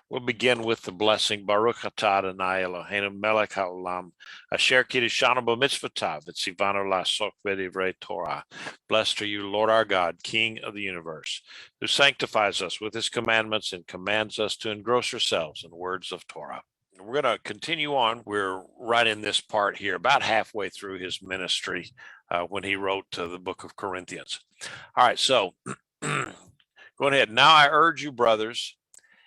We'll begin with the blessing. Baruch atah Adonai Eloheinu melech haolam asher kiddushanu b'mitzvotav v'tzivanu la'asok b'divrei Torah. Blessed are you, Lord our God, King of the universe, who sanctifies us with his commandments and commands us to engross ourselves in words of Torah. We're going to continue on. We're right in this part here, about halfway through his ministry when he wrote the book of Corinthians. All right, so go ahead. Now I urge you, brothers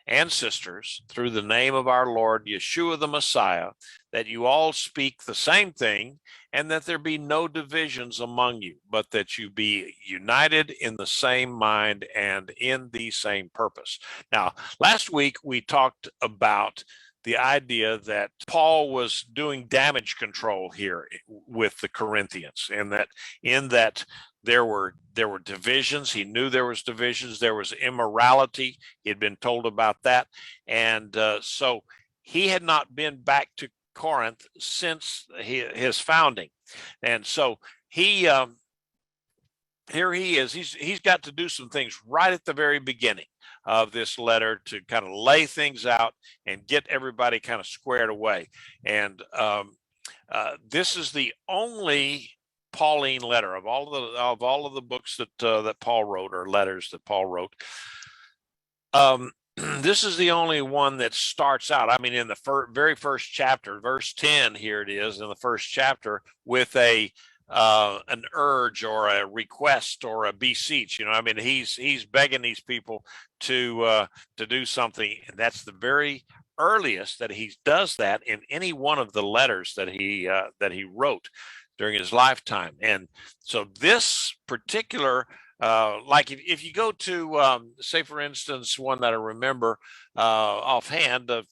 and sisters, through the name of our Lord Yeshua the Messiah, that you all speak the same thing, and that there be no divisions among you, but that you be united in the same mind and in the same purpose. Now, last week we talked about the idea that Paul was doing damage control here with the Corinthians, and that there were divisions. He knew there was divisions. There was immorality. He had been told about that. And so he had not been back to Corinth since his founding. And so here he is. He's got to do some things right at the very beginning of this letter to kind of lay things out and get everybody kind of squared away. And this is the only Pauline letter of all of the books that Paul wrote, or letters that Paul wrote. This is the only one that starts out, I mean, in the very first chapter, verse 10, here it is in the first chapter, with an urge or a request or a beseech. I mean, he's begging these people to do something, and that's the very earliest that he does that in any one of the letters that he wrote during his lifetime. And so this particular, like if you go to, say, for instance, one that I remember offhand, of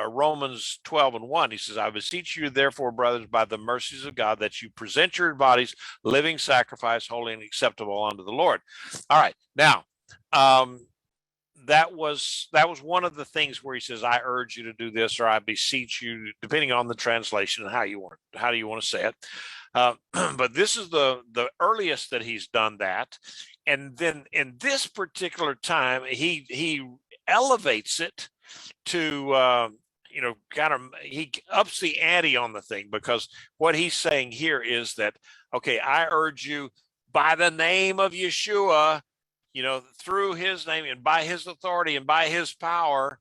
Romans 12:1, he says, I beseech you, therefore, brothers, by the mercies of God, that you present your bodies living sacrifice, holy and acceptable unto the Lord. All right. Now, that was one of the things where he says, I urge you to do this, or I beseech you, depending on the translation and how do you want to say it. But this is the earliest that he's done that. And then in this particular time, he elevates it to, he ups the ante on the thing, because what he's saying here is that, okay, I urge you by the name of Yeshua, through his name and by his authority and by his power.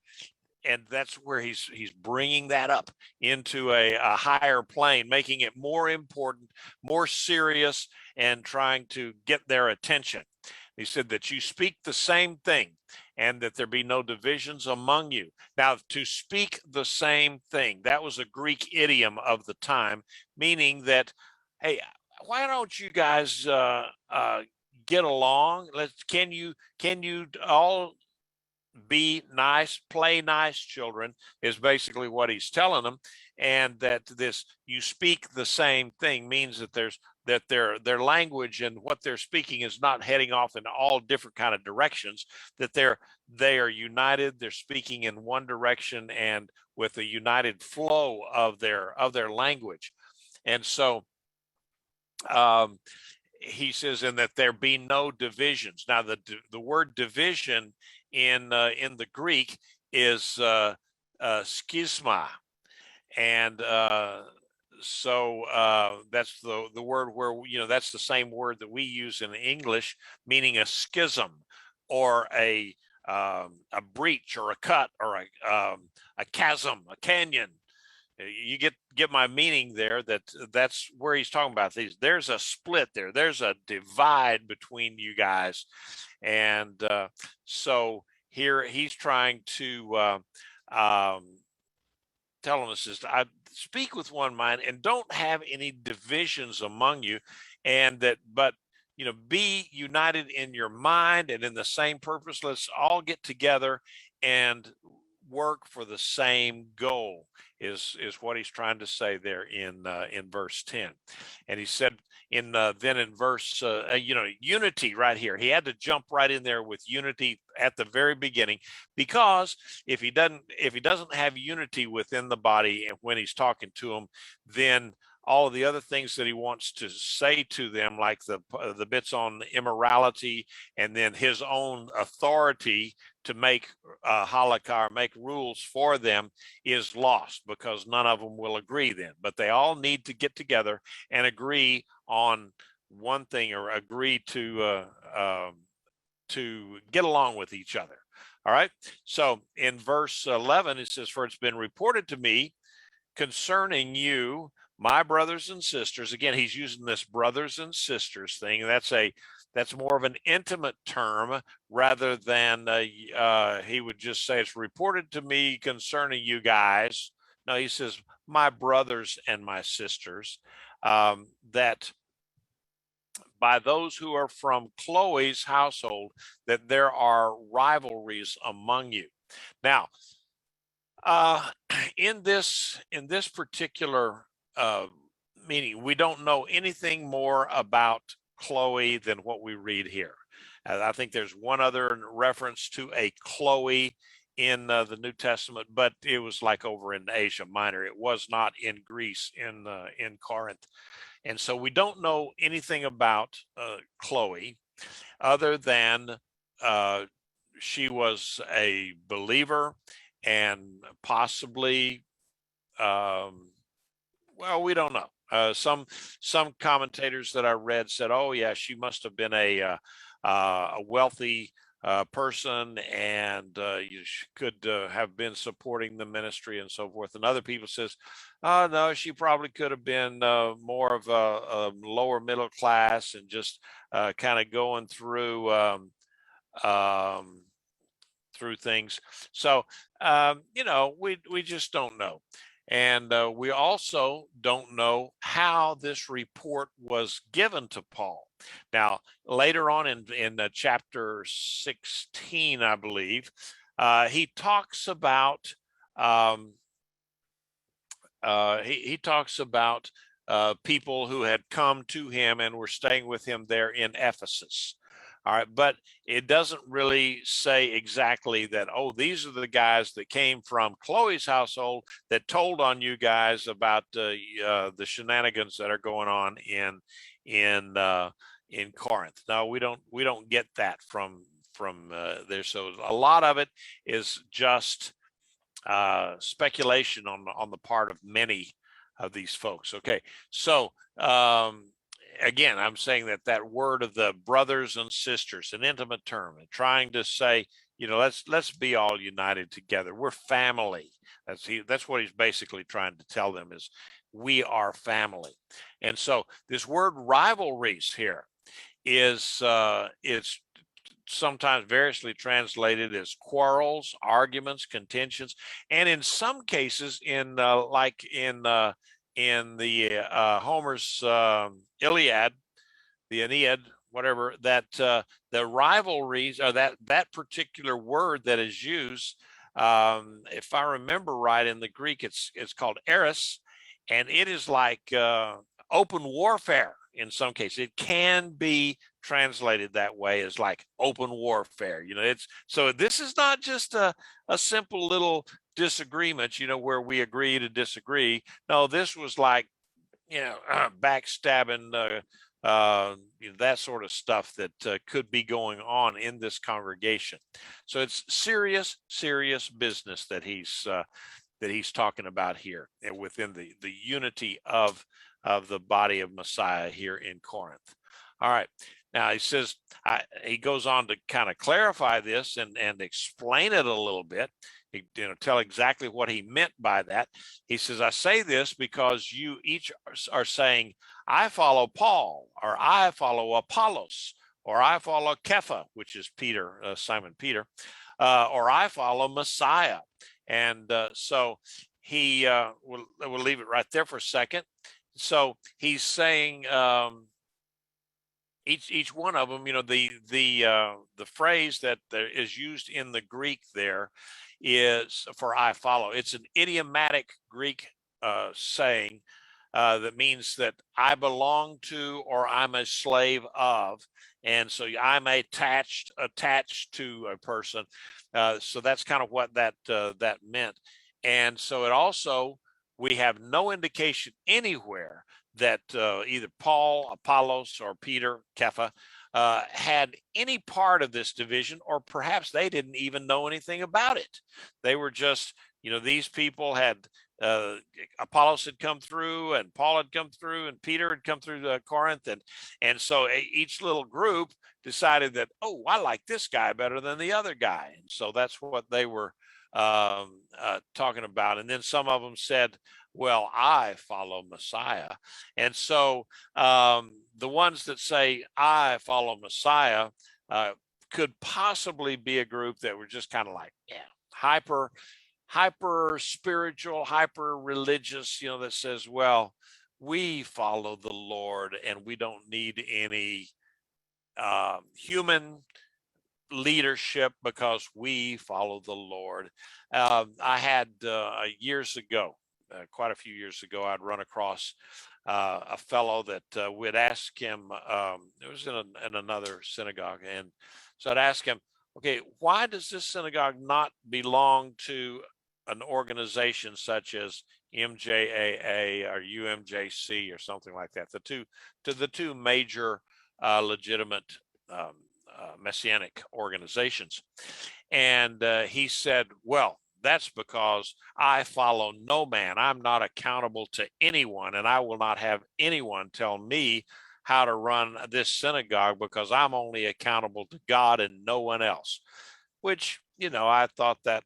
And that's where he's bringing that up into a higher plane, making it more important, more serious, and trying to get their attention. He said that you speak the same thing, and that there be no divisions among you. Now, to speak the same thing, that was a Greek idiom of the time, meaning that, hey, why don't you guys get along? Can you all be nice, play nice children, is basically what he's telling them. And that this, you speak the same thing, means that their language and what they're speaking is not heading off in all different kind of directions, that they are united, they're speaking in one direction and with a united flow of their language. And so he says, and that there be no divisions. Now, the word division in the Greek is schisma, and so that's the word where that's the same word that we use in English, meaning a schism, or a breach, or a cut, or a chasm, a canyon. You get my meaning there. That's where he's talking about these. There's a split there. There's a divide between you guys. And so here he's trying to tell us is, I speak with one mind and don't have any divisions among you, and that, but be united in your mind and in the same purpose. Let's all get together and work for the same goal, is what he's trying to say there in verse 10. And he said then in verse unity right here, he had to jump right in there with unity at the very beginning, because if he doesn't have unity within the body, and when he's talking to them, then all of the other things that he wants to say to them, like the bits on immorality, and then his own authority to make halakha, or make rules for them, is lost, because none of them will agree then. But they all need to get together and agree on one thing, or agree to get along with each other. All right. So in verse 11, it says, "For it's been reported to me concerning you, my brothers and sisters." Again, he's using this brothers and sisters thing. That's more of an intimate term, rather than he would just say, "It's reported to me concerning you guys." No, he says, "My brothers and my sisters," that by those who are from Chloe's household, that there are rivalries among you. Now, in this particular meeting, we don't know anything more about Chloe than what we read here. I think there's one other reference to a Chloe in the New Testament, but it was like over in Asia Minor. It was not in Greece, in Corinth. And so we don't know anything about Chloe, other than she was a believer, and possibly, well, we don't know. Some commentators that I read said, "Oh yeah, she must have been a wealthy person, and she could have been supporting the ministry and so forth." And other people says, "Oh no, she probably could have been more of a lower middle class, and just kind of going through through things." So we just don't know. And we also don't know how this report was given to Paul. Now, later on in chapter 16, I believe, he talks about he talks about people who had come to him and were staying with him there in Ephesus. All right, but it doesn't really say exactly that, "Oh, these are the guys that came from Chloe's household that told on you guys about the shenanigans that are going on in Corinth." No, we don't get that from there. So a lot of it is just speculation on the part of many of these folks. Okay, so again, I'm saying that word of the brothers and sisters, an intimate term, and trying to say, let's be all united together. We're family. That's what he's basically trying to tell them, is we are family. And so this word rivalries here is sometimes variously translated as quarrels, arguments, contentions, and in some cases, like in the Homer's Iliad, the Aeneid, whatever, that the rivalries, or that particular word that is used, if I remember right, in the Greek, it's called eris, and it is like open warfare. In some cases, it can be translated that way, as like open warfare. So this is not just a simple little disagreement, where we agree to disagree. No, this was like, backstabbing, that sort of stuff that could be going on in this congregation. So it's serious business that he's talking about here, within the unity of the body of Messiah here in Corinth. All right. Now he says, he goes on to kind of clarify this and explain it a little bit. He, tell exactly what he meant by that. He says, "I say this because you each are saying, I follow Paul, or I follow Apollos, or I follow Cephas," which is Peter, Simon Peter, or I follow Messiah. And so he we'll leave it right there for a second. So he's saying, each one of them, the phrase that is used in the Greek there is for "I follow." It's an idiomatic Greek saying that means that I belong to, or I'm a slave of, and so I'm attached to a person. So that's kind of what that meant. And so it also, we have no indication anywhere that either Paul, Apollos, or Peter, Cephas, had any part of this division, or perhaps they didn't even know anything about it. They were just, these people had, Apollos had come through, and Paul had come through, and Peter had come through Corinth, and so each little group decided that, oh, I like this guy better than the other guy, and so that's what they were talking about. And then some of them said, well, I follow Messiah. And so the ones that say I follow Messiah could possibly be a group that were just kind of like, hyper spiritual, hyper religious, that says, well, we follow the Lord and we don't need any human leadership because we follow the Lord. I had years ago, quite a few years ago, I'd run across a fellow that we'd ask him, it was in another synagogue, and so I'd ask him, okay, why does this synagogue not belong to an organization such as MJAA or UMJC or something like that, the two major legitimate messianic organizations? And he said, well, that's because I follow no man. I'm not accountable to anyone, and I will not have anyone tell me how to run this synagogue because I'm only accountable to God and no one else. Which, I thought that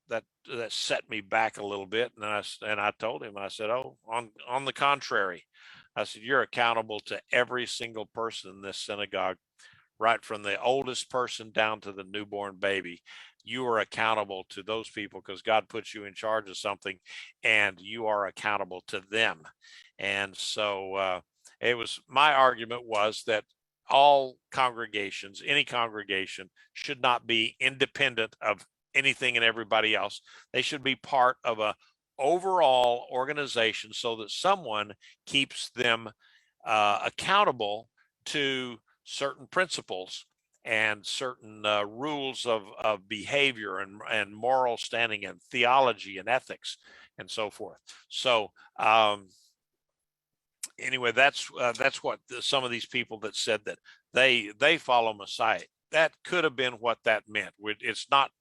set me back a little bit, and I told him, I said, oh, on the contrary, I said, you're accountable to every single person in this synagogue, right from the oldest person down to the newborn baby. You are accountable to those people because God puts you in charge of something, and you are accountable to them. And so my argument was that all congregations, any congregation, should not be independent of anything and everybody else. They should be part of a overall organization so that someone keeps them accountable to certain principles and certain rules of behavior and moral standing and theology and ethics and so forth. So anyway, that's what some of these people that said that they follow Messiah, that could have been what that meant. It's not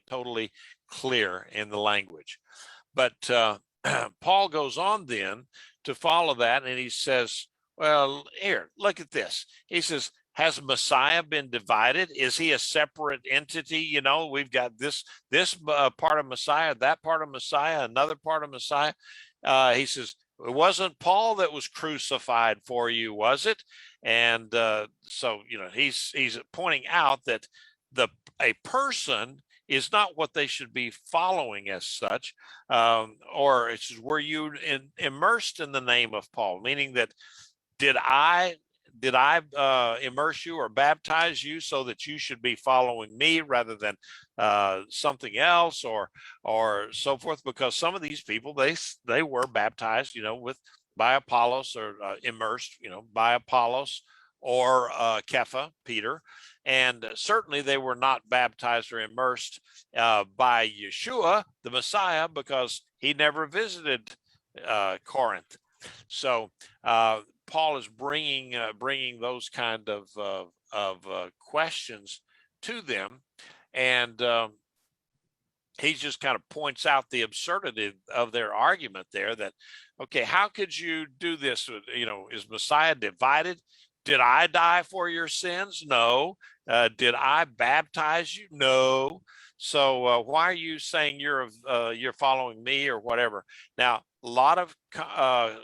totally clear in the language, but Paul goes on then to follow that, and he says, well, here, look at this. He says, has Messiah been divided? Is he a separate entity? We've got this part of Messiah, that part of Messiah, another part of Messiah. He says, it wasn't Paul that was crucified for you, was it? And so, he's pointing out that a person is not what they should be following as such. Or it says, were you immersed in the name of Paul? Meaning that, did I immerse you or baptize you so that you should be following me rather than something else or so forth? Because some of these people, they were baptized, by Apollos, or immersed, by Apollos or Cephas, Peter, and certainly they were not baptized or immersed by Yeshua, the Messiah, because he never visited Corinth. So Paul is bringing those kind of questions to them, and he just kind of points out the absurdity of their argument there. That, okay, how could you do this? Is Messiah divided? Did I die for your sins? No. Did I baptize you? No. So why are you saying you're following me or whatever? Now, a lot of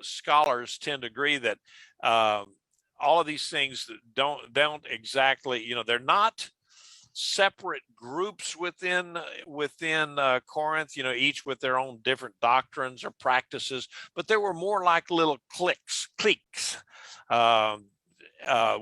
scholars tend to agree that all of these things don't exactly, they're not separate groups within Corinth, each with their own different doctrines or practices, but there were more like little cliques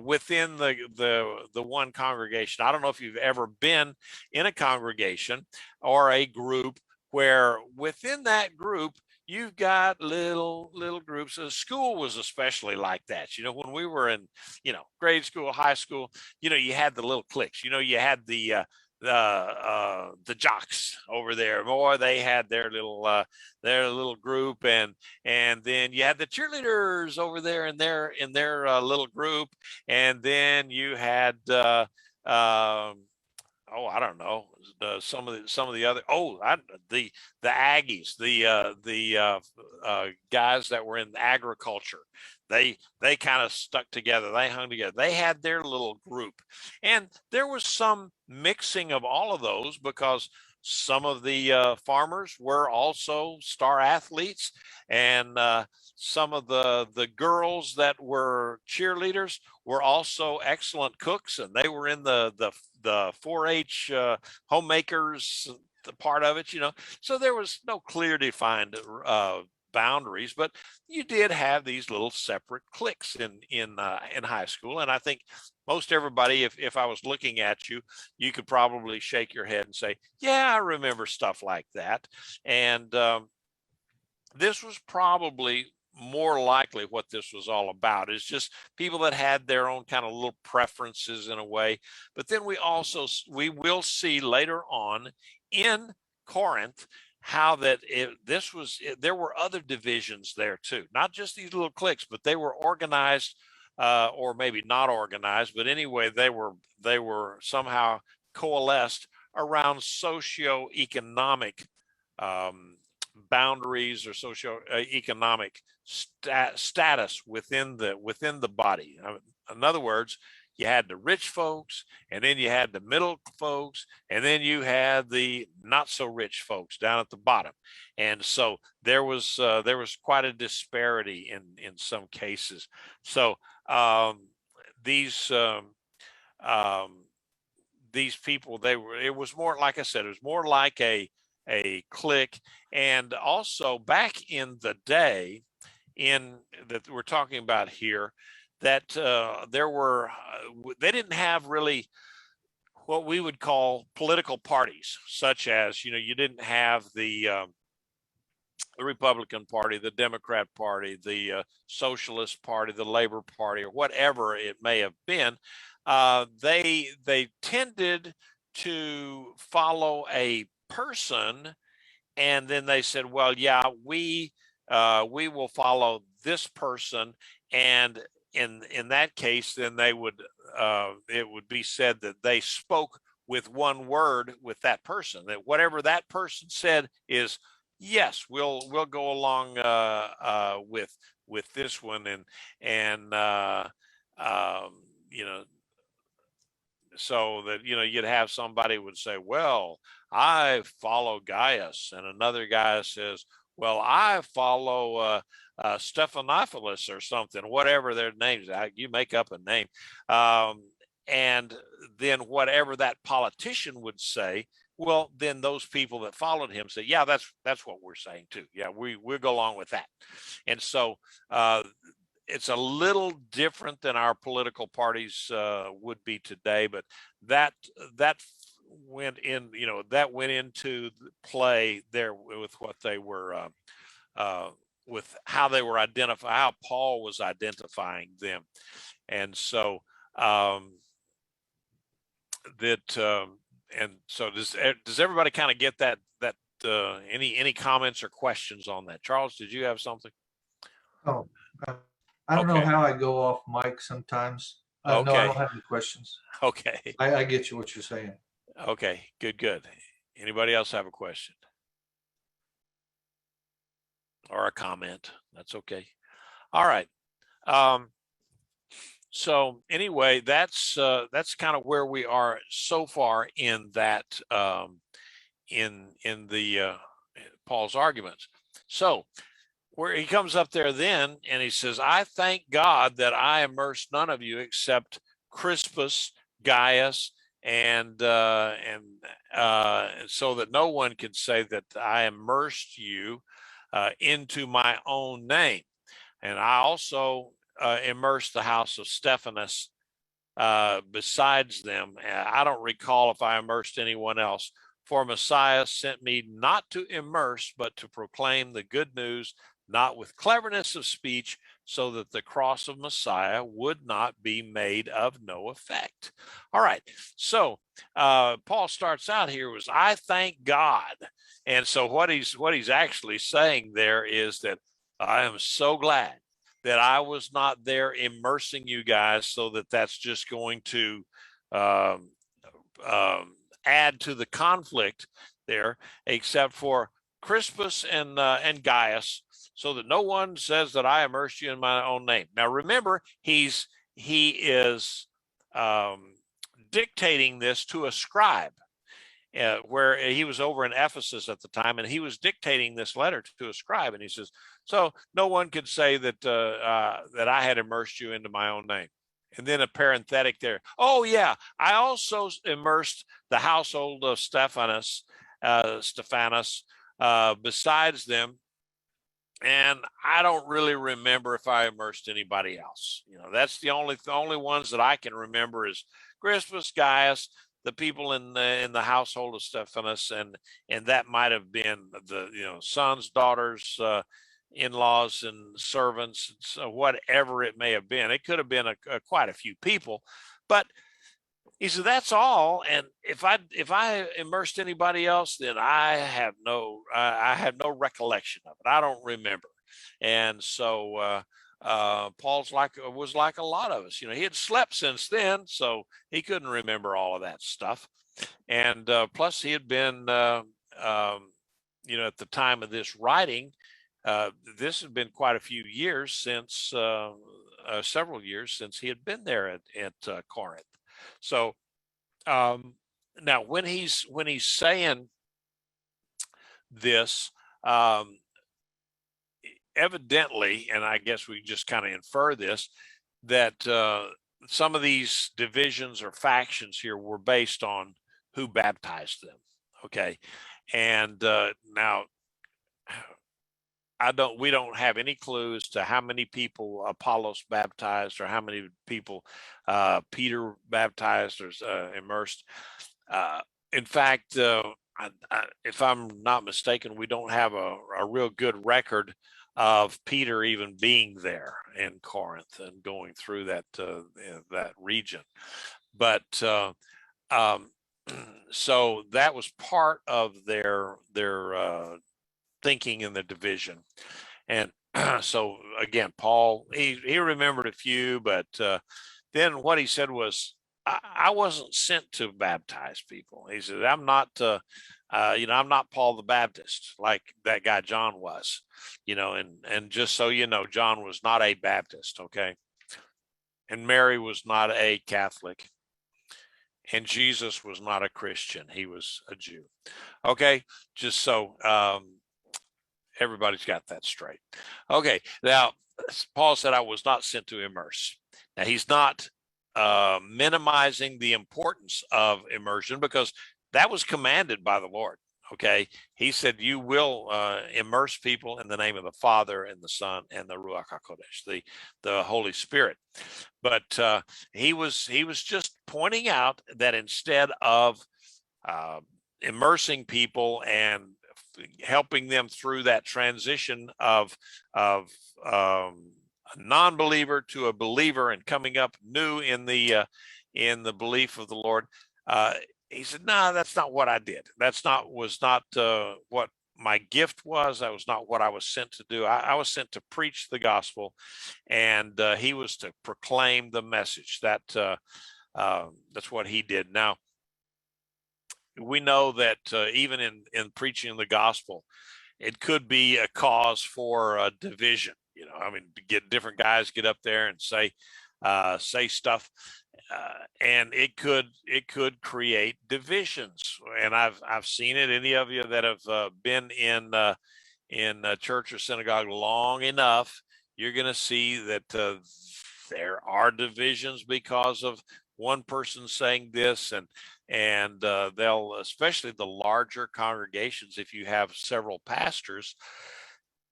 within the one congregation. I don't know if you've ever been in a congregation or a group where within that group you've got little groups. School was especially like that. When we were in grade school, high school, you had the little cliques. You had the the jocks over there. More, they had their little group, and then you had the cheerleaders over there in their little group, and then you had oh, I don't know, some of the other, the Aggies, the guys that were in agriculture. They kind of stuck together. They hung together. They had their little group, and there was some mixing of all of those, because some of the farmers were also star athletes, and some of the girls that were cheerleaders were also excellent cooks, and they were in the 4-H homemakers, the part of it, So there was no clear defined boundaries, but you did have these little separate cliques in high school. And I think most everybody, if I was looking at you, you could probably shake your head and say, yeah, I remember stuff like that. And this was probably more likely what this was all about, is just people that had their own kind of little preferences in a way. But then we will see later on in Corinth how that there were other divisions there too, not just these little cliques, but they were organized, or maybe not organized, but anyway, they were somehow coalesced around socioeconomic boundaries, or socioeconomic status within the body. In other words, you had the rich folks, and then you had the middle folks, and then you had the not so rich folks down at the bottom. And so there was quite a disparity in some cases. So these people, it was more, like I said, it was more like a clique. And also back in the day that we're talking about here, that they didn't have really what we would call political parties, such as, you didn't have the Republican Party, the Democrat Party, the Socialist Party, the Labor Party, or whatever it may have been. They tended to follow a person, and then they said, well, yeah, we will follow this person. And in that case, then it would be said that they spoke with one word with that person, that whatever that person said is, yes, we'll go along with this one. And so that, you'd have somebody would say, well, I follow Gaius, and another guy says, well, I follow Stephanopoulos or something, whatever their names. You make up a name, and then whatever that politician would say, well, then those people that followed him say, yeah, that's what we're saying too. Yeah, we'll go along with that. And so it's a little different than our political parties would be today, but that went into play there with what they were, with how they were how Paul was identifying them. And so and so does everybody kind of get that any comments or questions on that? Charles, did you have something? Oh, I don't know how I go off mic sometimes. No, I don't have any questions. Okay. I get you what you're saying. Okay, good. Anybody else have a question or a comment? That's okay. All right. So anyway, that's kind of where we are so far in that in the Paul's arguments. So where he comes up there then, and he says, I thank God that I immersed none of you except Crispus, Gaius, and so that no one could say that I immersed you into my own name. And I also immersed the house of Stephanas besides them. I don't recall if I immersed anyone else. For Messiah sent me not to immerse, but to proclaim the good news, not with cleverness of speech, so that the cross of Messiah would not be made of no effect. All right. So Paul starts out here was, I thank God. And so what he's actually saying there is that I am so glad that I was not there immersing you guys, so that that's just going to um, add to the conflict there, except for Crispus and Gaius, so that no one says that I immersed you in my own name. Now remember, he is dictating this to a scribe, where he was over in Ephesus at the time, and he was dictating this letter to a scribe, and he says, so no one could say that that I had immersed you into my own name. And then a parenthetic there. Oh yeah, I also immersed the household of Stephanus, besides them, and I don't really remember if I immersed anybody else. You know, that's the only ones that I can remember is Crispus, Gaius, the people in the household of Stephanus, and that might have been the sons, daughters, in-laws, and servants, so whatever it may have been. It could have been quite a few people, but he said that's all. And if I immersed anybody else, then I have no recollection of it. I don't remember. And so Paul's was like a lot of us. He had slept since then, so he couldn't remember all of that stuff. And plus, he had been at the time of this writing, this had been quite a few years since, several years since he had been there at Corinth. So now when he's saying this, evidently, and I guess we just kind of infer this, that some of these divisions or factions here were based on who baptized them. Okay. And now we don't have any clue as to how many people Apollos baptized, or how many people Peter baptized or immersed. In fact, if I'm not mistaken, we don't have a real good record of Peter even being there in Corinth and going through that region. But so that was part of their thinking in the division. And so again, Paul, he remembered a few, but then what he said was, I wasn't sent to baptize people. He said, I'm not I'm not Paul the Baptist like that guy John was, and just so you know, John was not a Baptist. Okay. And Mary was not a Catholic, and Jesus was not a Christian. He was a Jew. Okay. Just so everybody's got that straight. Okay. Now, Paul said, I was not sent to immerse. Now, he's not minimizing the importance of immersion, because that was commanded by the Lord. Okay. He said, you will immerse people in the name of the Father and the Son and the Ruach HaKodesh, the Holy Spirit. But he was just pointing out that instead of immersing people and helping them through that transition of a non-believer to a believer and coming up new in the belief of the Lord, he said, no, that's not what I did. Was not what my gift was. That was not what I was sent to do. I was sent to preach the gospel, and he was to proclaim the message. That's what he did. Now, we know that even in preaching the gospel, it could be a cause for division. Different guys get up there and say stuff, and it could create divisions. And I've seen it. Any of you that have been in church or synagogue long enough, you're going to see that there are divisions because of one person saying this, and they'll, especially the larger congregations, if you have several pastors,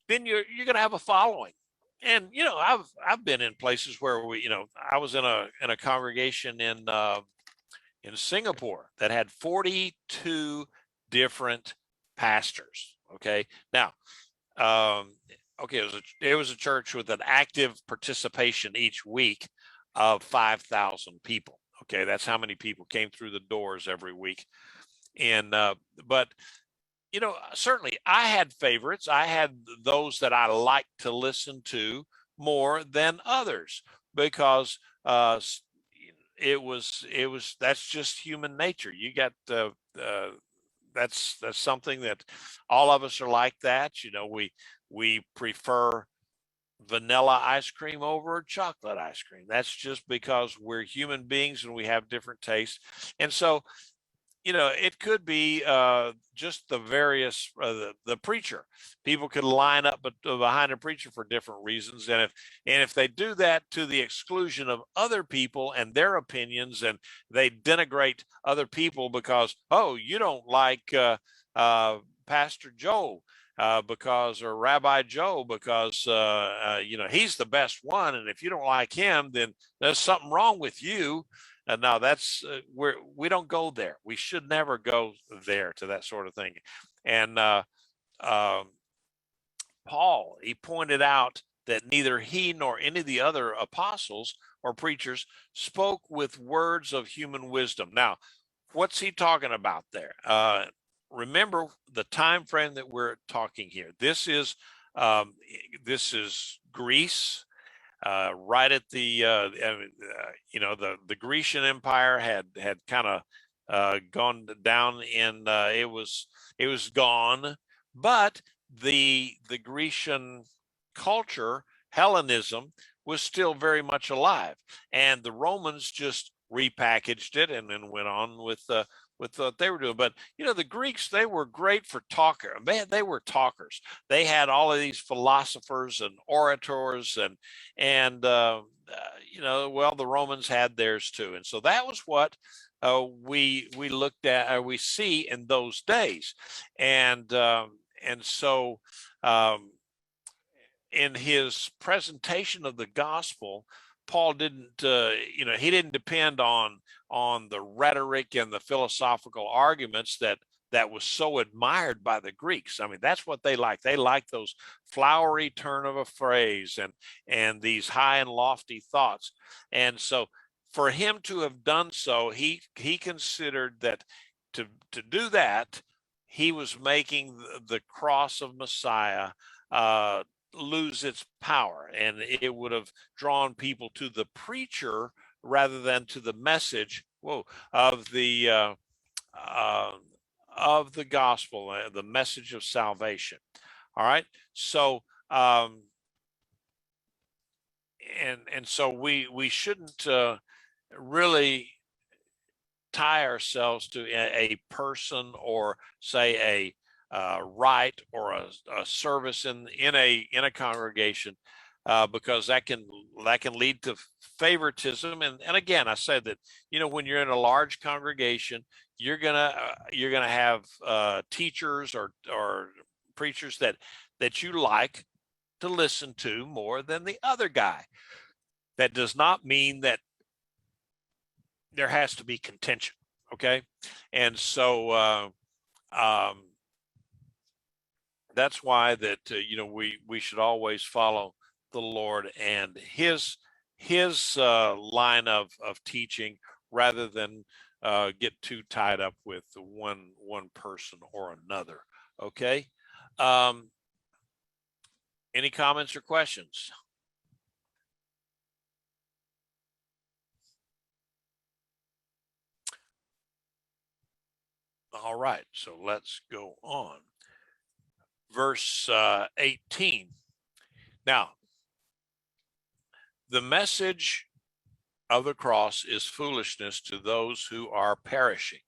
then you're going to have a following. And I've been in places where I was in a congregation in Singapore that had 42 different pastors. Okay, now Okay, it was a church with an active participation each week of 5,000 people. Okay, that's how many people came through the doors every week. And but certainly I had favorites. I had those that I liked to listen to more than others because that's just human nature. You got that's something that all of us are like that. We prefer vanilla ice cream over chocolate ice cream. That's just because we're human beings and we have different tastes. And so it could be just the various the preacher. People could line up behind a preacher for different reasons, and if they do that to the exclusion of other people and their opinions, and they denigrate other people because, oh, you don't like Pastor Joe or Rabbi Joe because he's the best one, and if you don't like him, then there's something wrong with you. No, that's we don't go there. We should never go there to that sort of thing. And Paul, he pointed out that neither he nor any of the other apostles or preachers spoke with words of human wisdom. Now, what's he talking about there? Remember the time frame that we're talking here. This is Greece. Right at the the Grecian Empire had kind of gone down, and it was gone, but the Grecian culture, Hellenism, was still very much alive, and the Romans just repackaged it and then went on with what they were doing. But the Greeks, they were great for talker. Man, they were talkers. They had all of these philosophers and orators, and well, the Romans had theirs too. And so that was what we looked at, or we see in those days. And so in his presentation of the gospel, Paul didn't, he didn't depend on the rhetoric and the philosophical arguments that was so admired by the Greeks. I mean, that's what they like. They like those flowery turn of a phrase and these high and lofty thoughts. And so for him to have done so, he considered that to do that, he was making the cross of Messiah lose its power, and it would have drawn people to the preacher rather than to the message of the gospel, the message of salvation. All right, so and so we shouldn't really tie ourselves to a person, or say a rite, or a service in a congregation, because that can lead to favoritism. And again, I said that when you're in a large congregation, you're gonna have teachers or preachers that you like to listen to more than the other guy. That does not mean that there has to be contention. Okay, and so that's why that we should always follow the Lord and his line of teaching, rather than get too tied up with one person or another. Okay. Any comments or questions? All right, so let's go on. Verse 18. Now, the message of the cross is foolishness to those who are perishing,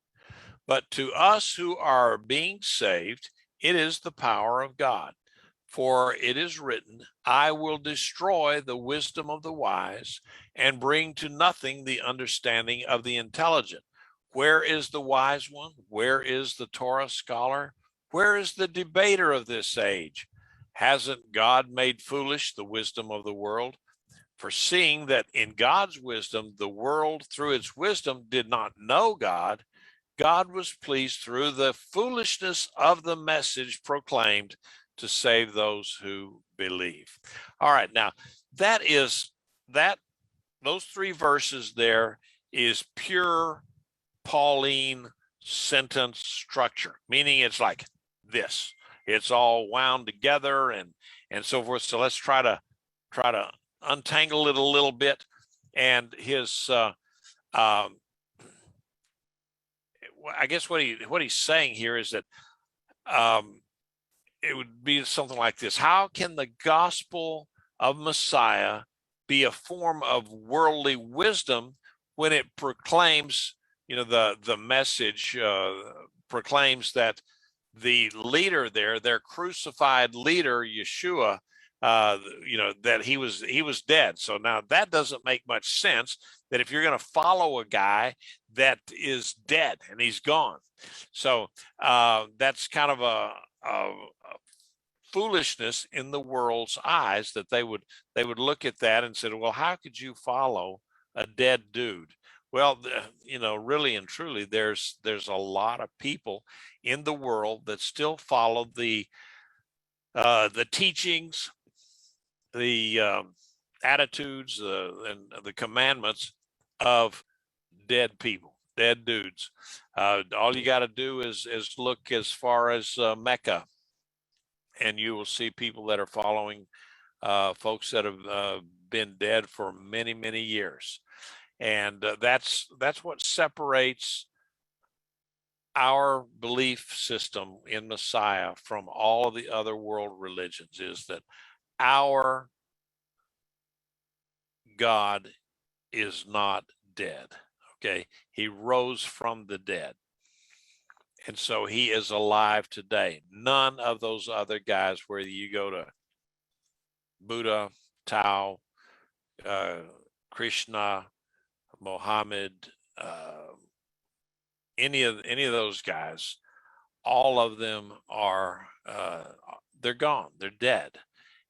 but to us who are being saved, it is the power of God. For it is written, I will destroy the wisdom of the wise and bring to nothing the understanding of the intelligent. Where is the wise one? Where is the Torah scholar? Where is the debater of this age? Hasn't God made foolish the wisdom of the world? For seeing that in God's wisdom, the world through its wisdom did not know God, God was pleased through the foolishness of the message proclaimed to save those who believe. All right, now those 3 verses there is pure Pauline sentence structure, meaning it's like this. It's all wound together and so forth. So let's try to untangle it a little bit. And his I guess what he's saying here is that it would be something like this: how can the gospel of Messiah be a form of worldly wisdom when it proclaims, the message proclaims that the leader there, their crucified leader, Yeshua, that he was dead. So now that doesn't make much sense, that if you're going to follow a guy that is dead and he's gone. So that's kind of a foolishness in the world's eyes, that they would look at that and say, well, how could you follow a dead dude? Well, really and truly, there's a lot of people in the world that still follow the teachings, the attitudes, and the commandments of dead people, dead dudes. All you got to do is look as far as Mecca, and you will see people that are following folks that have been dead for many, many years. And that's what separates our belief system in Messiah from all of the other world religions, is that our God is not dead. Okay, he rose from the dead, and so he is alive today. None of those other guys, whether you go to Buddha, Tao, Krishna, Mohammed, any of those guys, all of them are they're gone, they're dead,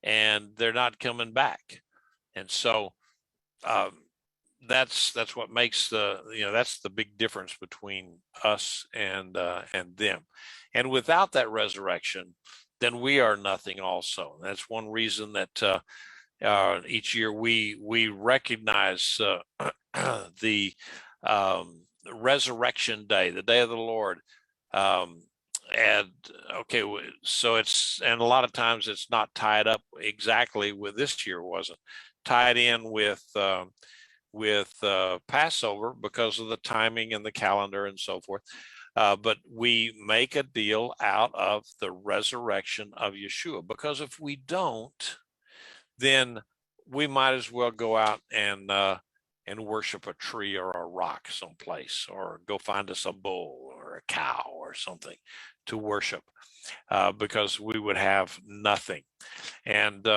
and they're not coming back. And so that's what makes that's the big difference between us and them. And without that resurrection, then we are nothing also. That's one reason that each year we recognize the resurrection day, the day of the Lord. And okay, so and a lot of times it's not tied up exactly with this year, wasn't tied in with Passover because of the timing and the calendar and so forth. But we make a deal out of the resurrection of Yeshua, because if we don't, then we might as well go out and worship a tree or a rock someplace, or go find us a bull or a cow or something to worship, because we would have nothing. And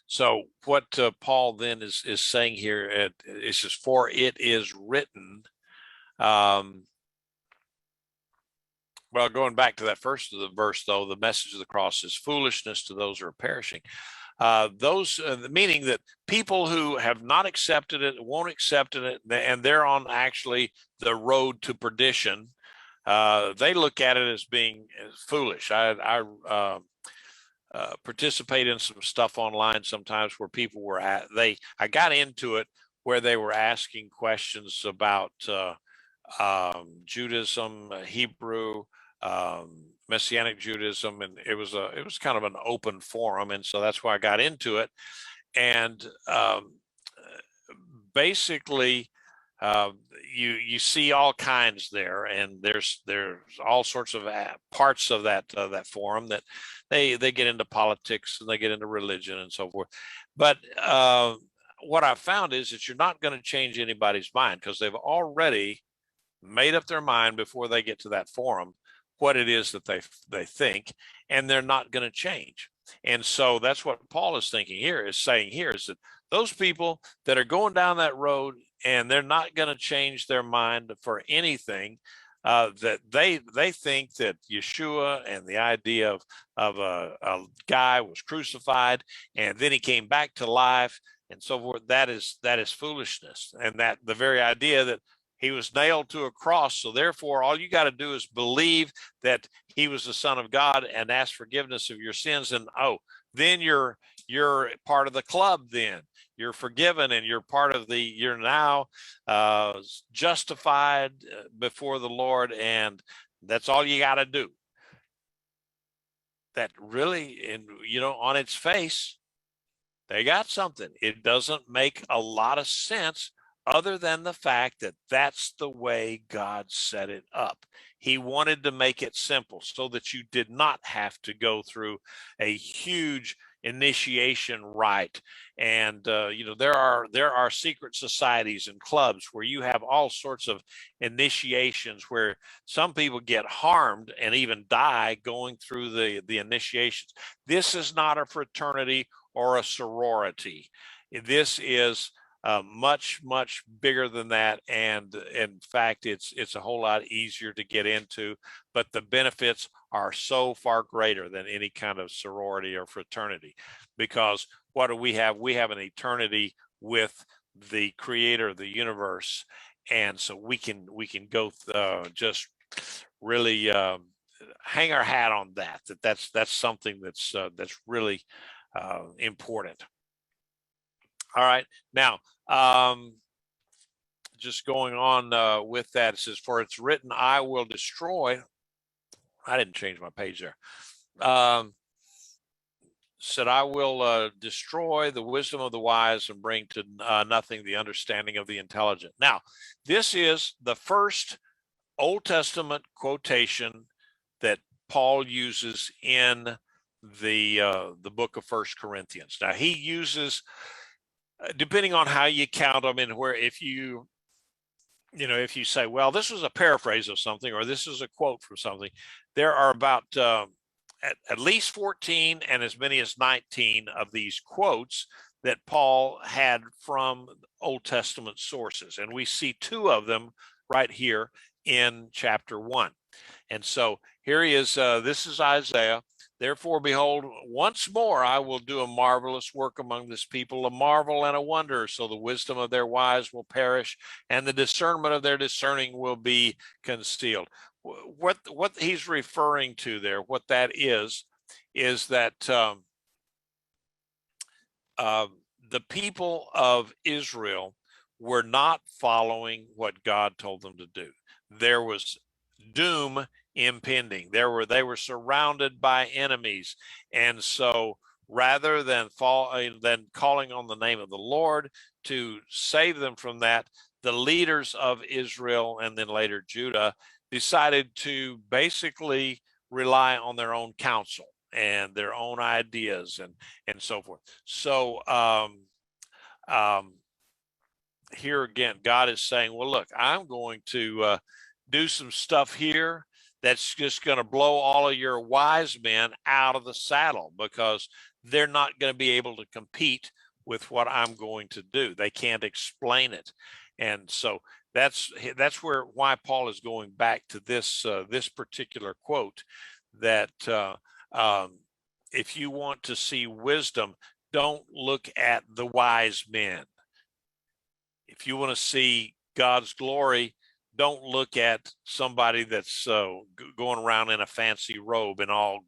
so what Paul then is saying here, it says, for it is written, well, going back to that first of the verse, though, the message of the cross is foolishness to those who are perishing. Meaning that people who have not accepted it, won't accept it, and they're on actually the road to perdition, they look at it as being foolish. I participate in some stuff online sometimes where people were I got into it where they were asking questions about Judaism, Hebrew, Messianic Judaism, and it was kind of an open forum, and so that's why I got into it. And basically, you see all kinds there, and there's all sorts of parts of that forum that they get into politics and they get into religion and so forth. But what I found is that you're not going to change anybody's mind, because they've already made up their mind before they get to that forum what it is that they think, and they're not going to change. And so that's what Paul is saying here, is that those people that are going down that road and they're not going to change their mind for anything, that they think that Yeshua and the idea of a guy was crucified and then he came back to life and so forth, that is foolishness. And that the very idea that He was nailed to a cross. So therefore, all you got to do is believe that he was the Son of God and ask forgiveness of your sins. And then you're part of the club. Then you're forgiven, and you're part of you're now justified before the Lord. And that's all you got to do. That really, and on its face, they got something. It doesn't make a lot of sense, other than the fact that that's the way God set it up. He wanted to make it simple so that you did not have to go through a huge initiation rite. And there are secret societies and clubs where you have all sorts of initiations where some people get harmed and even die going through the initiations. This is not a fraternity or a sorority. This is much, much bigger than that. And in fact, it's a whole lot easier to get into, but the benefits are so far greater than any kind of sorority or fraternity, because what do we have? We have an eternity with the creator of the universe. And so we can go just really hang our hat on that's something that's really important. All right. Now, just going on with that, it says, for it's written, I will destroy. I didn't change my page there. Said, I will destroy the wisdom of the wise and bring to nothing the understanding of the intelligent. Now, this is the first Old Testament quotation that Paul uses in the book of 1 Corinthians. Now, he uses, depending on how you count them, and where if you say, well, this was a paraphrase of something, or this is a quote from something, there are about at least 14 and as many as 19 of these quotes that Paul had from Old Testament sources. And we see two of them right here in chapter 1. And so here he is. This is Isaiah. Therefore, behold, once more I will do a marvelous work among this people, a marvel and a wonder. So the wisdom of their wise will perish, and the discernment of their discerning will be concealed. What he's referring to there, what that is that the people of Israel were not following what God told them to do. There was doom impending. They were surrounded by enemies, and so rather than calling on the name of the Lord to save them from that, the leaders of Israel and then later Judah decided to basically rely on their own counsel and their own ideas and so forth. So here again, God is saying, well, look, I'm going to do some stuff here that's just going to blow all of your wise men out of the saddle, because they're not going to be able to compete with what I'm going to do. They can't explain it. And so that's why Paul is going back to this particular quote, that if you want to see wisdom, don't look at the wise men. If you want to see God's glory, don't look at somebody that's going around in a fancy robe and all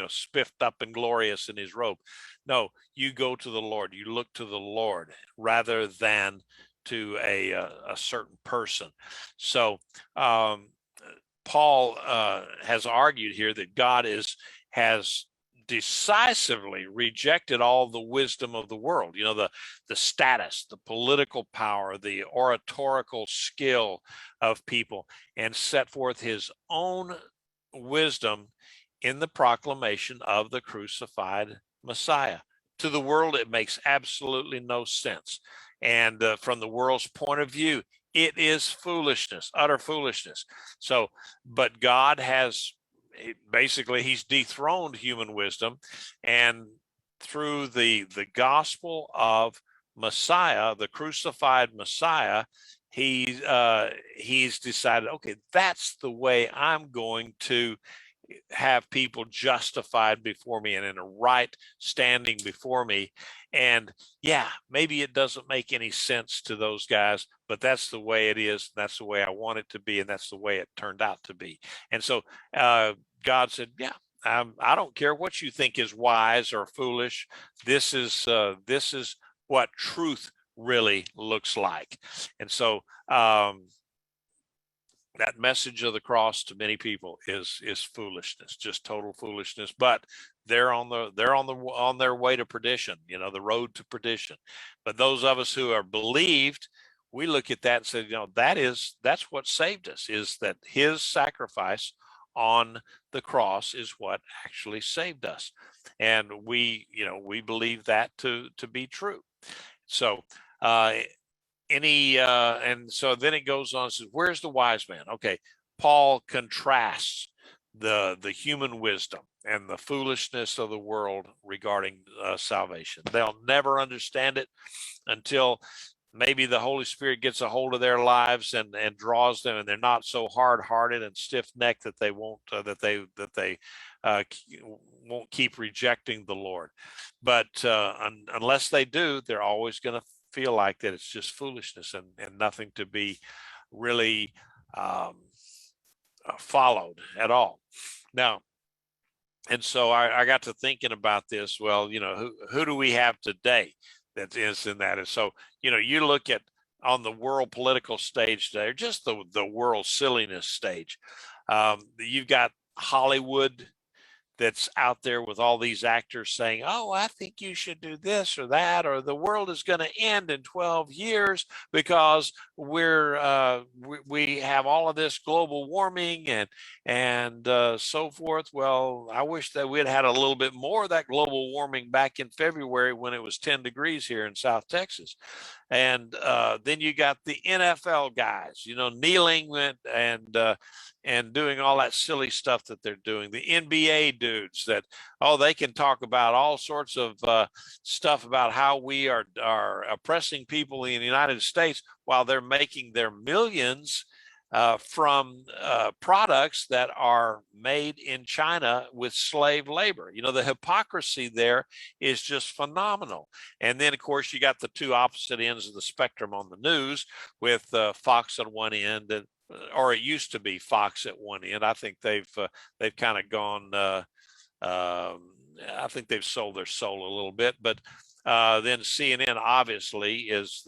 spiffed up and glorious in his robe. No, you go to the Lord. You look to the Lord rather than to a certain person. So Paul has argued here that God has decisively rejected all the wisdom of the world, the status, the political power, the oratorical skill of people, and set forth his own wisdom in the proclamation of the crucified Messiah. To the world, it makes absolutely no sense. And from the world's point of view, it is foolishness, utter foolishness. So, but God has basically, he's dethroned human wisdom, and through the gospel of Messiah, the crucified Messiah, he's decided, okay, that's the way I'm going to have people justified before me and in a right standing before me. And yeah, maybe it doesn't make any sense to those guys, but that's the way it is. That's the way I want it to be, and that's the way it turned out to be. And so God said, yeah, I don't care what you think is wise or foolish. This is what truth really looks like. And so that message of the cross to many people is foolishness, just total foolishness. But they're on their way to perdition, the road to perdition. But those of us who are believed, we look at that and say, that's what saved us, is that his sacrifice on the cross is what actually saved us. And we believe that to be true. So and so then it goes on and says, where's the wise man? Okay, Paul contrasts the human wisdom and the foolishness of the world regarding salvation. They'll never understand it until maybe the Holy Spirit gets a hold of their lives and draws them, and they're not so hard-hearted and stiff-necked that they won't won't keep rejecting the Lord. But unless they do, they're always going to feel like that it's just foolishness and nothing to be really followed at all. Now, and so I got to thinking about this. Well, who do we have today that is in that? And so, you look at on the world political stage today, or just the world silliness stage. You've got Hollywood that's out there with all these actors saying, oh, I think you should do this or that, or the world is going to end in 12 years because we have all of this global warming and so forth. Well, I wish that we'd had a little bit more of that global warming back in February when it was 10 degrees here in South Texas. And then you got the NFL guys, kneeling and doing all that silly stuff that they're doing. The NBA dudes that, they can talk about all sorts of stuff about how we are oppressing people in the United States while they're making their millions from products that are made in China with slave labor. The hypocrisy there is just phenomenal. And then, of course, you got the two opposite ends of the spectrum on the news with Fox on one end, or it used to be Fox at one end. I think they've kind of gone. I think they've sold their soul a little bit, but. Then CNN obviously is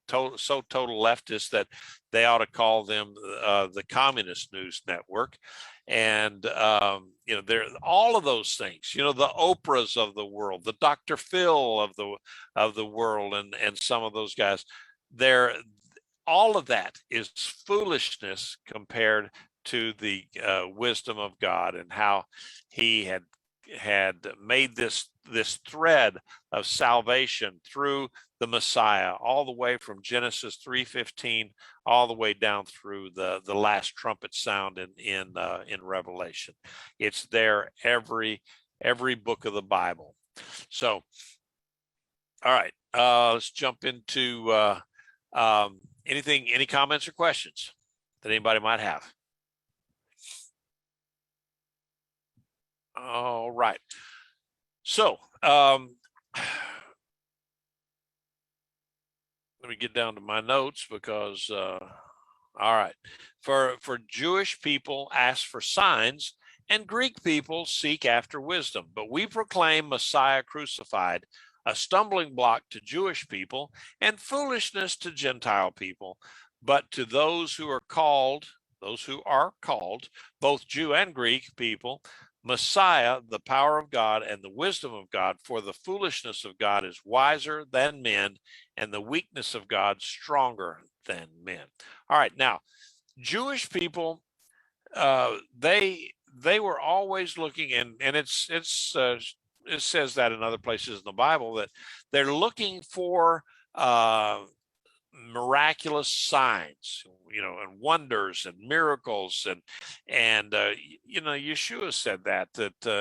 total leftist that they ought to call them the communist news network, and they're all of those things. The Oprahs of the world, the Dr. Phil of the world, and some of those guys. All of that is foolishness compared to the wisdom of God and how He had made this thread of salvation through the Messiah, all the way from Genesis 3:15 all the way down through the last trumpet sound in Revelation. It's there every book of the Bible. So, all right, let's jump into any comments or questions that anybody might have. All right. So let me get down to my notes because all right. For Jewish people ask for signs, and Greek people seek after wisdom, but we proclaim Messiah crucified, a stumbling block to Jewish people and foolishness to Gentile people. But to those who are called, both Jew and Greek people, Messiah, the power of God and the wisdom of God, for the foolishness of God is wiser than men, and the weakness of God stronger than men. All right, now, Jewish people, they were always looking, and it says that in other places in the Bible, that they're looking for miraculous signs, and wonders and miracles, and Yeshua said that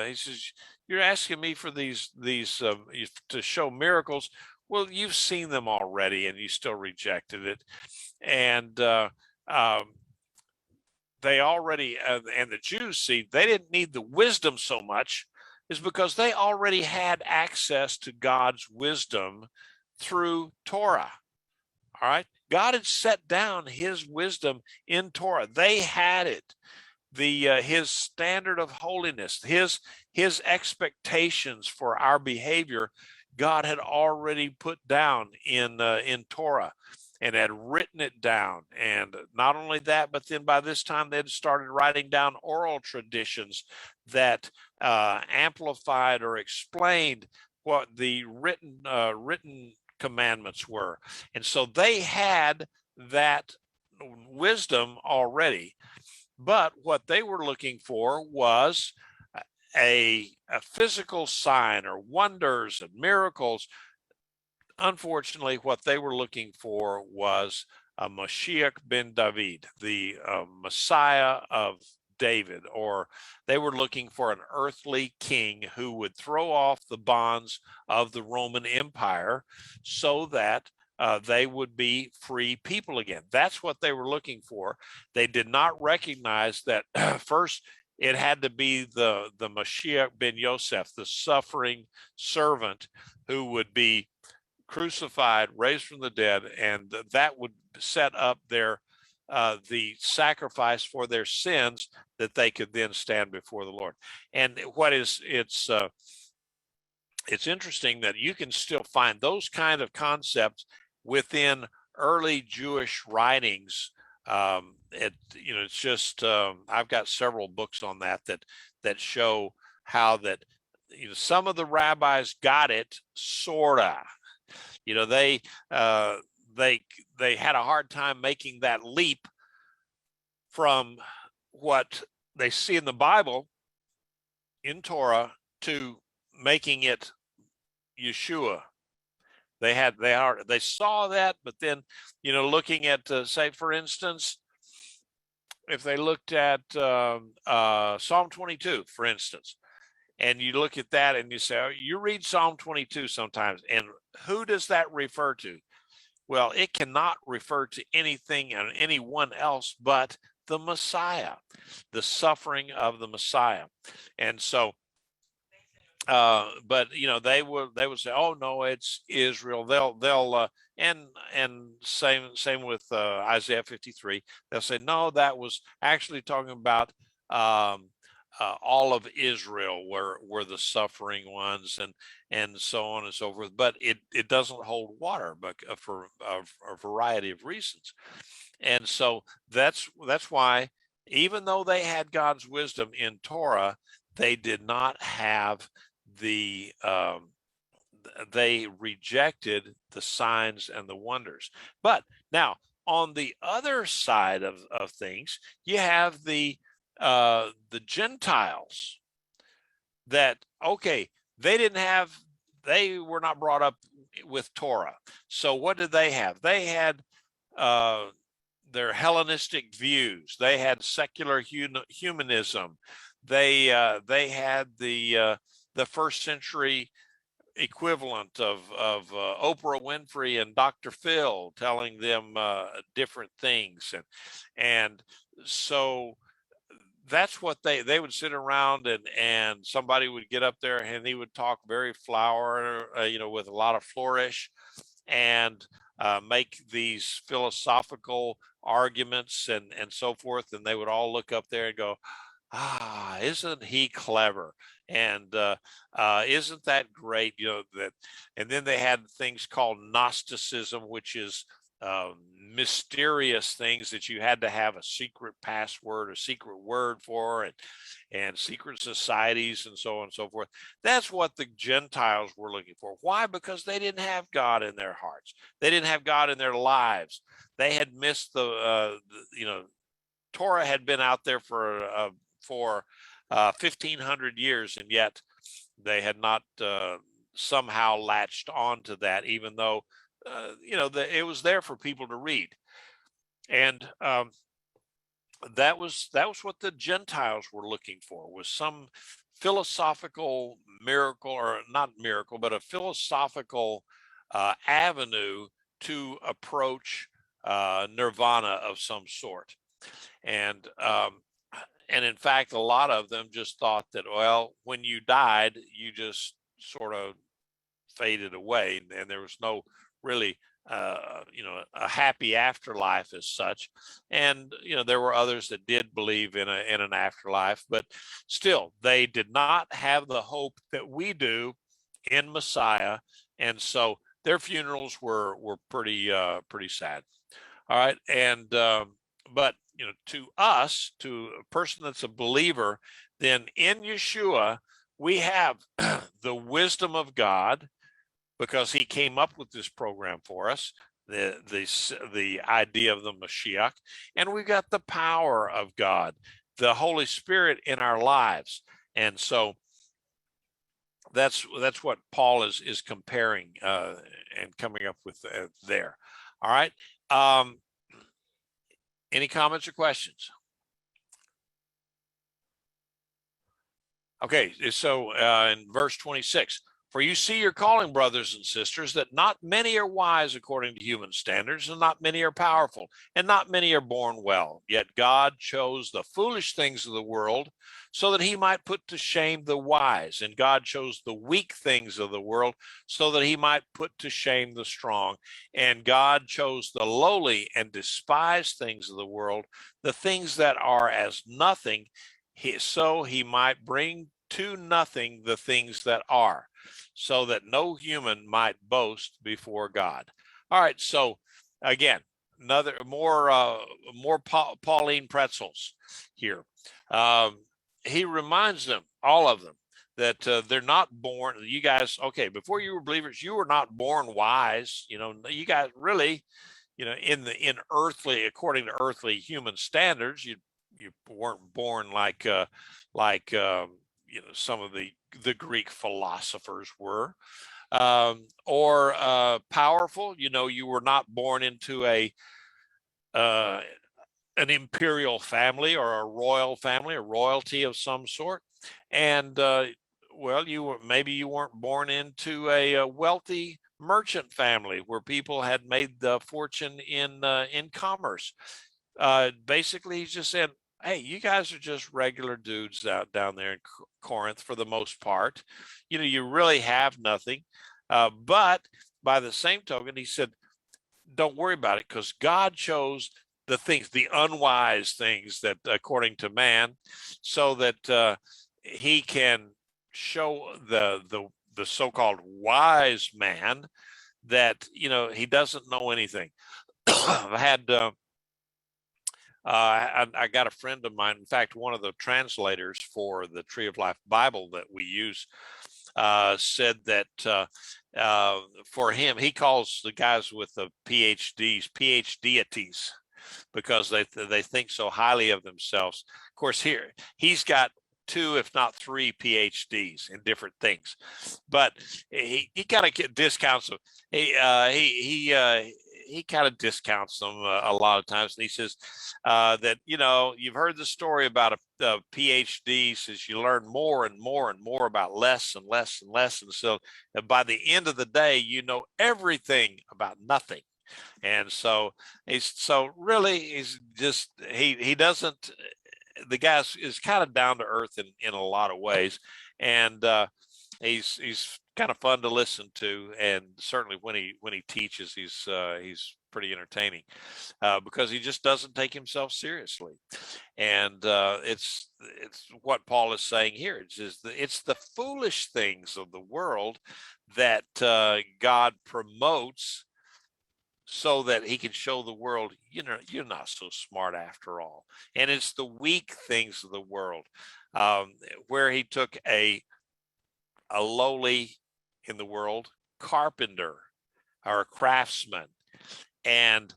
he says, you're asking me for these to show miracles. Well, you've seen them already, and you still rejected it. And they already, and the Jews see, they didn't need the wisdom so much, is because they already had access to God's wisdom through Torah. All right. God had set down his wisdom in Torah. They had it. His standard of holiness, his expectations for our behavior, God had already put down in Torah, and had written it down. And not only that, but then by this time they'd started writing down oral traditions that amplified or explained what the written commandments were. And so they had that wisdom already. But what they were looking for was a physical sign or wonders and miracles. Unfortunately, what they were looking for was a Mashiach ben David, the Messiah of David, or they were looking for an earthly king who would throw off the bonds of the Roman Empire so that they would be free people again. That's what they were looking for. They did not recognize that first it had to be the Mashiach ben Yosef, the suffering servant who would be crucified, raised from the dead, and that would set up the sacrifice for their sins, that they could then stand before the Lord. And it's interesting that you can still find those kind of concepts within early Jewish writings. It's just I've got several books on that show how that some of the rabbis got it sorta. They had a hard time making that leap from what they see in the Bible, in Torah, to making it Yeshua. They saw that, but then, looking at, say, for instance, if they looked at Psalm 22, for instance, and you look at that and you say, oh, you read Psalm 22 sometimes, and who does that refer to? Well, it cannot refer to anything and anyone else but the Messiah, the suffering of the Messiah. And so, but they would say, oh no, it's Israel. They'll and same with Isaiah 53. They'll say, no, that was actually talking about all of Israel were the suffering ones, and so on and so forth. But it doesn't hold water, but for a variety of reasons. And so that's why, even though they had God's wisdom in Torah, they did not have they rejected the signs and the wonders. But now, on the other side of things, you have the Gentiles that, okay, they were not brought up with Torah. So what did they have? They had their Hellenistic views. They had secular humanism. They had the first century equivalent of Oprah Winfrey and Dr. Phil telling them different things, and so that's what they would sit around, and somebody would get up there and he would talk very flowery, with a lot of flourish, and make these philosophical arguments and so forth, and they would all look up there and go, isn't he clever? And isn't that great? And then they had things called Gnosticism, which is mysterious things that you had to have a secret password, a secret word for, and secret societies and so on and so forth. That's what the Gentiles were looking for. Why? Because they didn't have God in their hearts. They didn't have God in their lives. They had missed Torah had been out there for 1,500 years, and yet they had not somehow latched onto that, even though it was there for people to read. And that was what the Gentiles were looking for, was some philosophical miracle, or not miracle, but a philosophical avenue to approach nirvana of some sort. And in fact, a lot of them just thought that, well, when you died, you just sort of faded away, and there was no really a happy afterlife as such. And, there were others that did believe in an afterlife, but still they did not have the hope that we do in Messiah. And so their funerals were pretty sad. All right. And, but, to us, to a person that's a believer, then in Yeshua, we have the wisdom of God, because he came up with this program for us, the idea of the Mashiach, and we've got the power of God, the Holy Spirit in our lives. And so that's what Paul is comparing and coming up with there. All right. Any comments or questions? Okay, so in verse 26, for you see your calling, brothers and sisters, that not many are wise according to human standards, and not many are powerful, and not many are born well. Yet God chose the foolish things of the world so that he might put to shame the wise. And God chose the weak things of the world so that he might put to shame the strong. And God chose the lowly and despised things of the world, the things that are as nothing, so he might bring to nothing the things that are, so that no human might boast before God. All right, so again, another more Pauline pretzels here. He reminds them, all of them, that they're not born. You guys, okay, before you were believers, you were not born wise. You guys really, in earthly, according to earthly human standards, you weren't born like some of the Greek philosophers were, or powerful. You were not born into an imperial family or a royal family, a royalty of some sort. And well, maybe you weren't born into a wealthy merchant family where people had made the fortune in commerce. Basically, he's just saying, hey, you guys are just regular dudes out down there in Corinth for the most part. You really have nothing. But by the same token, he said, don't worry about it, because God chose the things, the unwise things that according to man, so that he can show the so-called wise man that, he doesn't know anything. I've had I got a friend of mine, in fact, one of the translators for the Tree of Life Bible that we use, said that for him, he calls the guys with the PhDs, PhDities, because they think so highly of themselves. Of course, here he's got 2, if not 3 PhDs in different things, but he kind of discounts them. He kind of discounts them a lot of times. And he says that, you've heard the story about a PhD, says you learn more and more and more about less and less and less. And so by the end of the day, you know everything about nothing. And so he's just, he doesn't, the guy is kind of down to earth in a lot of ways. And he's kind of fun to listen to, and certainly when he teaches, he's pretty entertaining, because he just doesn't take himself seriously. And it's what Paul is saying here. It's the foolish things of the world that God promotes, so that he can show the world, you're not so smart after all. And it's the weak things of the world, where he took a lowly in the world carpenter or a craftsman, and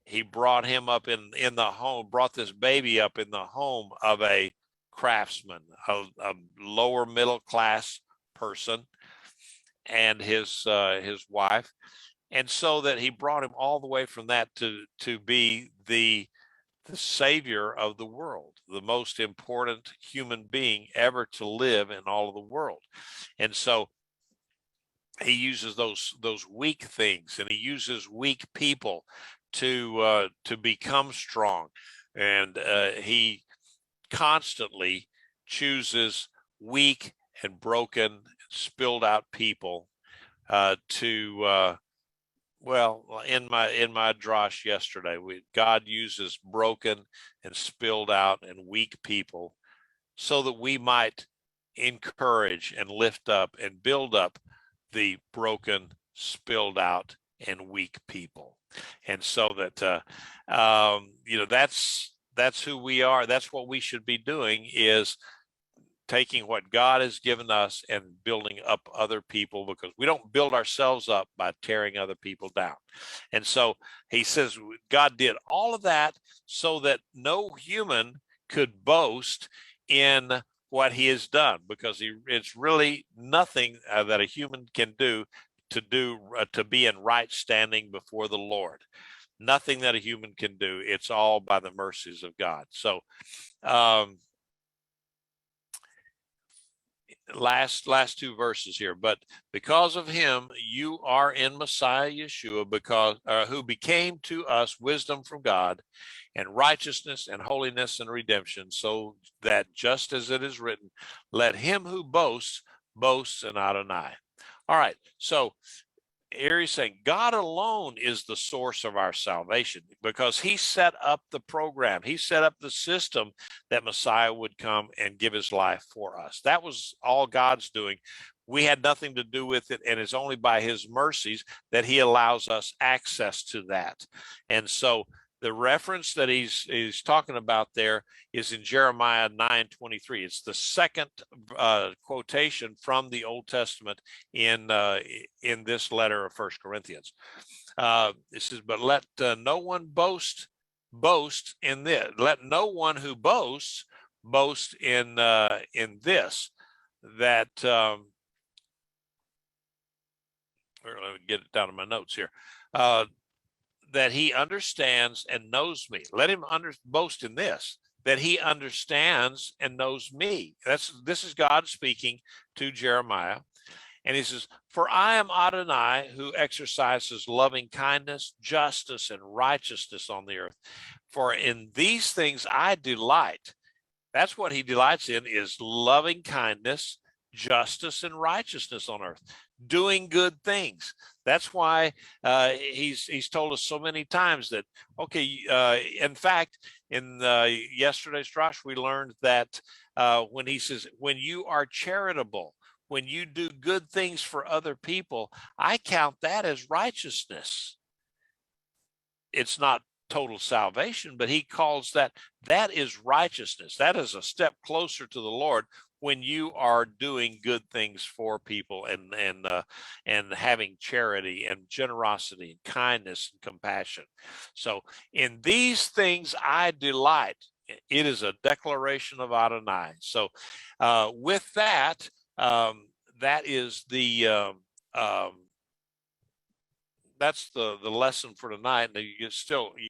he brought him up in the home, brought this baby up in the home of a craftsman, a lower middle class person, and his wife. And so that he brought him all the way from that to be the savior of the world, the most important human being ever to live in all of the world. And so he uses those weak things, and he uses weak people to become strong. And he constantly chooses weak and broken, spilled out people to Well, in my drosh yesterday, God uses broken and spilled out and weak people so that we might encourage and lift up and build up the broken, spilled out, and weak people. And so that that's who we are. That's what we should be doing, is taking what God has given us and building up other people, because we don't build ourselves up by tearing other people down. And so he says God did all of that so that no human could boast in what he has done, because it's really nothing that a human can do to be in right standing before the Lord. Nothing that a human can do. It's all by the mercies of God. So last two verses here. But because of him, you are in Messiah Yeshua, because who became to us wisdom from God, and righteousness and holiness and redemption, so that just as it is written, let him who boasts boast in Adonai. All right, so here he's saying God alone is the source of our salvation, because he set up the program. He set up the system that Messiah would come and give his life for us. That was all God's doing. We had nothing to do with it, and it's only by his mercies that he allows us access to that. And so the reference that he's talking about there is in Jeremiah 9:23. It's the second quotation from the Old Testament in this letter of 1 Corinthians. It says, "But let no one boast in this. Let no one who boasts boast in this, that." Let me get it down in my notes here. That he understands and knows me. Let him boast in this, that he understands and knows me. This is God speaking to Jeremiah. And he says, "For I am Adonai, who exercises loving kindness, justice, and righteousness on the earth. For in these things I delight." That's what he delights in, is loving kindness, justice, and righteousness on earth, doing good things. That's why he's told us so many times that, okay, in fact, in yesterday's Drosh, we learned that when he says, when you are charitable, when you do good things for other people, I count that as righteousness. It's not total salvation, but he calls that is righteousness. That is a step closer to the Lord, when you are doing good things for people and having charity and generosity and kindness and compassion. So in these things I delight. It is a declaration of Adonai. So with that, that is that's the lesson for tonight. And you still